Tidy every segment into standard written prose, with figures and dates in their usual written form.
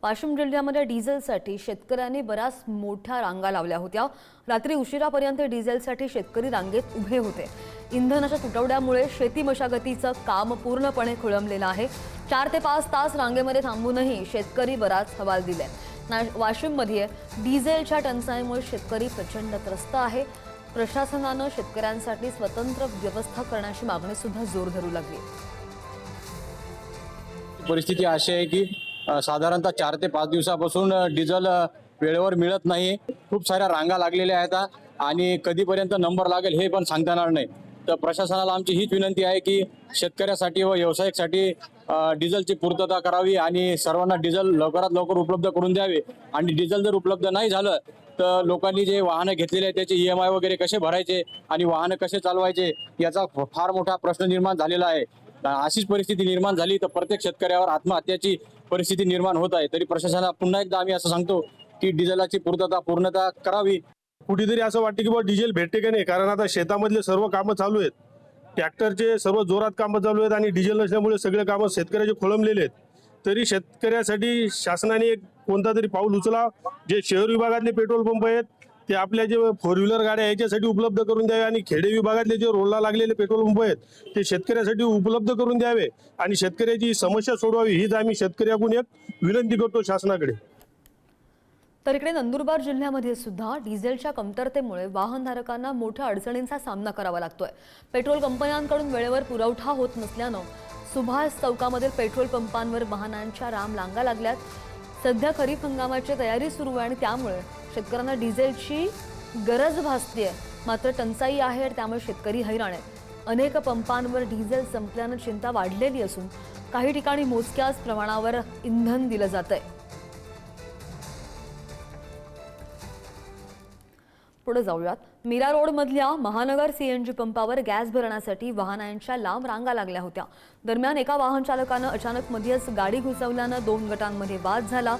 वाशिम जिल्ह्यामध्ये डिझेलसाठी शेतकऱ्यांनी बऱ्याच मोठ्या रांगा लावल्या होत्या। रात्री उशिरापर्यंत डिझेलसाठी शेतकरी रांगेत उभे होते। इंधनाच्या तुटवड्यामुळे शेती मशागतीचं काम पूर्णपणे खोळंबलेलं आहे। 4 ते 5 तास रांगेमध्ये थांबूनही शेतकरी बराच हवाल दिलाय। वाशिममध्ये डिझेलच्या टंचाईमुळे शेतकरी प्रचंड त्रस्त आहे। प्रशासनानं शेतकऱ्यांसाठी स्वतंत्र व्यवस्था करण्याची मागणी सुद्धा जोर धरू लागली। परिस्थिती अशी आहे की साधारणतः 4 ते 5 दिवसापासून डिझेल वेळेवर मिळत नाही। खूप साऱ्या रांगा लागलेल्या आहेत आणि कधीपर्यंत नंबर लागेल हे पण सांगता येणार नाही। तर प्रशासनाला आमची हीच विनंती आहे की शेतकऱ्यासाठी व व्यावसायिकसाठी डिझेलची पूर्तता करावी आणि सर्वांना डिझेल लवकरात लवकर उपलब्ध करून द्यावे। आणि डिझेल जर उपलब्ध नाही झालं तर लोकांनी जे वाहनं घेतलेले आहेत त्याचे EMI वगैरे कसे भरायचे आणि वाहनं कसे चालवायचे याचा फार मोठा प्रश्न निर्माण झालेला आहे। अशीच परिस्थिती निर्माण झाली तर प्रत्येक शेतकऱ्यावर आत्महत्याची परिस्थिती निर्माण होत आहे। तरी प्रशासनाला पुन्हा एकदा आम्ही असं सांगतो की डिझेलाची पूर्णता करावी। कुठेतरी असं वाटतं की बाबा डिझेल भेटते का नाही, कारण आता शेतामधले सर्व कामं चालू आहेत, ट्रॅक्टरचे सर्व जोरात कामं चालू आहेत आणि डिझेल नसल्यामुळे सगळे कामं शेतकऱ्याचे खोळंबलेले आहेत। तरी शेतकऱ्यासाठी शासनाने एक कोणता तरी पाऊल उचला। जे शहर विभागातले पेट्रोल पंप आहेत ते आपल्या जे 4 व्हीलर गाड्या याच्यासाठी उपलब्ध करून द्यावे आणि खेडे विभागातले जे रोडला लागलेले पेट्रोल पंप आहेत ते शेतकऱ्यासाठी उपलब्ध करून द्यावे आणि शेतकऱ्याची समस्या सोडवावी हीच आम्ही शेतकऱ्याकडून एक विनंती करतो शासनाकडे। तर इकडे नंदुरबार जिल्ह्यामध्ये सुद्धा डिझेलच्या कमतरतेमुळे वाहनधारकांना मोठ्या अडचणींचा सामना करावा लागतोय। पेट्रोल कंपन्यांकडून वेळेवर पुरवठा होत नसल्यानं सुभाष चौकामधील पेट्रोल पंपांवर वाहनांच्या रांगा लागल्यात। सध्या खरीप हंगामाची तयारी सुरू आहे आणि त्यामुळे शेतकऱ्यांना डिझेलची गरज भासतेय। मात्र टंचाई आहे आणि त्यामुळे शेतकरी हैराण आहेत। अनेक पंपांवर डिझेल संपल्यानं चिंता वाढलेली असून काही ठिकाणी मोजक्याच प्रमाणावर इंधन दिलं जातंय। पुढे जाऊयात। मीरा रोड मधल्या महानगर CNG पंपावर गॅस भरण्यासाठी वाहनांच्या लांब रांगा लागल्या होत्या। दरम्यान एका वाहन चालकानं अचानक मध्येच गाडी घुसवल्यानं 2 गटांमध्ये वाद झाला।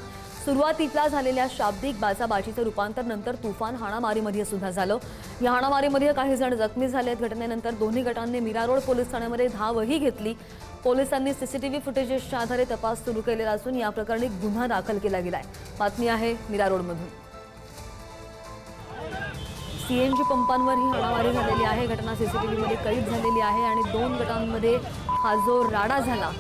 सुरुवातीला झालेल्या शाब्दिक बाचाबाचीचं रूपांतर नंतर तुफान हाणामारीमध्ये सुद्धा झालं। या हाणामारीमध्ये काही जण जखमी झालेत। घटनेनंतर दोन्ही गटांनी मीरा रोड पोलीस ठाण्यामध्ये धावही घेतली। पोलिसांनी CCTV फुटेजेसच्या आधारे तपास सुरू केलेला असून या प्रकरणी गुन्हा दाखल केला गेलाय। बातमी आहे मीरा रोडमधून। CNG पंपांवर ही हाणामारी झालेली आहे। घटना CCTV मध्ये कैद झालेली आहे आणि 2 गटांमध्ये हा जो राडा झाला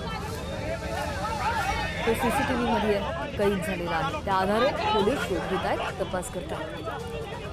तो CCTV मध्ये कैद झालेला आहे। त्या आधारे पोलीस शोध घेत आहेत, तपास करत आहेत।